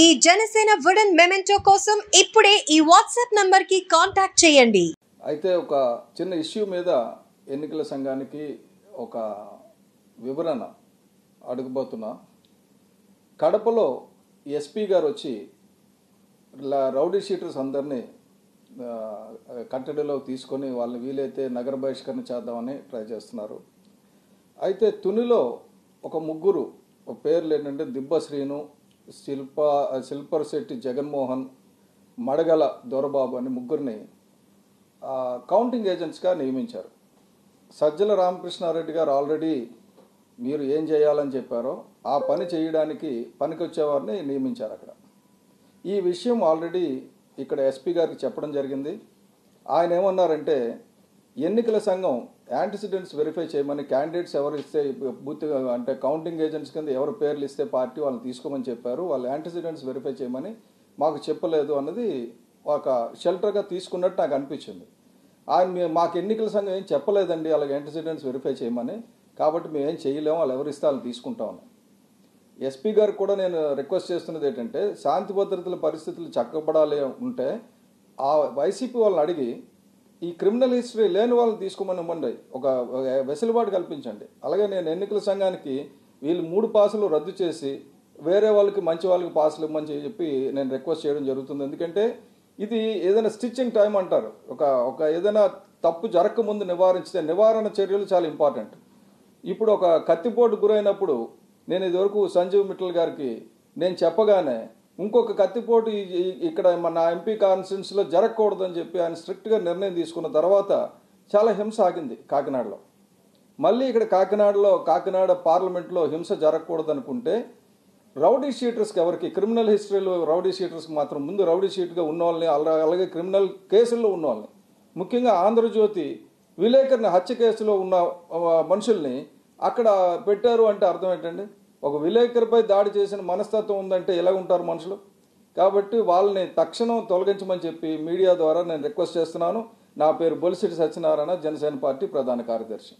ఈ Janasena wooden memento కోసం ఇప్పుడే ఈ వాట్సాప్ నంబర్ కి కాంటాక్ట్ చేయండి. అయితే ఒక చిన్న ఇష్యూ మీద ఎన్నికల సంఘానికి ఒక వివరణ అడగబోతున్నా. కడపలో ఎస్పీ గారు వచ్చి రౌడీ షీటర్స్ అందరినీ కట్టడిలో తీసుకొని వాళ్ళని వీలైతే నగర బహిష్కరణ చేద్దామని ట్రై చేస్తున్నారు. అయితే తునిలో ఒక ముగ్గురు పేర్లు ఏంటంటే దిబ్బ శ్రీను, శిల్పర్శెట్టి జగన్మోహన్, మడగల దొరబాబు అని ముగ్గురిని కౌంటింగ్ ఏజెంట్స్గా నియమించారు. సజ్జల రామకృష్ణారెడ్డి గారు ఆల్రెడీ మీరు ఏం చేయాలని చెప్పారో ఆ పని చేయడానికి పనికొచ్చేవారిని నియమించారు అక్కడ. ఈ విషయం ఆల్రెడీ ఇక్కడ ఎస్పీ గారికి చెప్పడం జరిగింది. ఆయన ఏమన్నారంటే ఎన్నికల సంఘం యాంటిసిడెంట్స్ వెరిఫై చేయమని క్యాండిడేట్స్ ఎవరు ఇస్తే బూత్ అంటే కౌంటింగ్ ఏజెంట్స్ కింద ఎవరు పేర్లు ఇస్తే పార్టీ వాళ్ళని తీసుకోమని చెప్పారు. వాళ్ళు యాంటిసిడెంట్స్ వెరిఫై చేయమని మాకు చెప్పలేదు అన్నది ఒక షెల్టర్గా తీసుకున్నట్టు నాకు అనిపించింది. ఆయన మాకు ఎన్నికల సంఘం ఏం చెప్పలేదండి అలాగే యాంటిసిడెంట్స్ వెరిఫై చేయమని, కాబట్టి మేము ఏం చేయలేము, వాళ్ళు ఎవరు ఇస్తే వాళ్ళు తీసుకుంటామని. ఎస్పీ గారికి కూడా నేను రిక్వెస్ట్ చేస్తున్నది ఏంటంటే శాంతి భద్రతల పరిస్థితులు చక్కబడాలి ఉంటే ఆ వైసీపీ వాళ్ళని అడిగి ఈ క్రిమినల్ హిస్టరీ లేని వాళ్ళని తీసుకోమని ఇవ్వండి, ఒక వెసులుబాటు కల్పించండి. అలాగే నేను ఎన్నికల సంఘానికి వీళ్ళు 3 పాసులు రద్దు చేసి వేరే వాళ్ళకి మంచి వాళ్ళకి పాసులు ఇవ్వమని చెప్పి నేను రిక్వెస్ట్ చేయడం జరుగుతుంది. ఎందుకంటే ఇది ఏదైనా స్టిచ్చింగ్ టైం అంటారు, ఒక ఏదైనా తప్పు జరగకముందు నివారించితే నివారణ చర్యలు చాలా ఇంపార్టెంట్. ఇప్పుడు ఒక కత్తిపోటు గురైనప్పుడు నేను ఇదివరకు సంజీవ్ మిట్టల్ గారికి నేను చెప్పగానే ఇంకొక కత్తిపోటు ఇక్కడ మన ఎంపీ కాన్స్టిట్యున్సీలో జరగకూడదని చెప్పి ఆయన స్ట్రిక్ట్గా నిర్ణయం తీసుకున్న తర్వాత చాలా హింస ఆగింది కాకినాడలో. మళ్ళీ ఇక్కడ కాకినాడ పార్లమెంట్లో హింస జరగకూడదు అనుకుంటే రౌడీ షీటర్స్కి ఎవరికి క్రిమినల్ హిస్టరీలో రౌడీ షీటర్స్కి మాత్రం ముందు రౌడీ షీట్గా ఉన్న వాళ్ళని అలాగే క్రిమినల్ కేసుల్లో ఉన్న వాళ్ళని, ముఖ్యంగా ఆంధ్రజ్యోతి విలేకరుని హత్య కేసులో ఉన్న మనుషుల్ని అక్కడ పెట్టారు అంటే అర్థం ఏంటండి? ఒక విలేకరిపై దాడి చేసిన మనస్తత్వం ఉందంటే ఎలా ఉంటారు మనుషులు? కాబట్టి వాళ్ళని తక్షణం తొలగించమని చెప్పి మీడియా ద్వారా నేను రిక్వెస్ట్ చేస్తున్నాను. నా పేరు బొలిశెట్టి సత్యనారాయణ, జనసేన పార్టీ ప్రధాన కార్యదర్శి.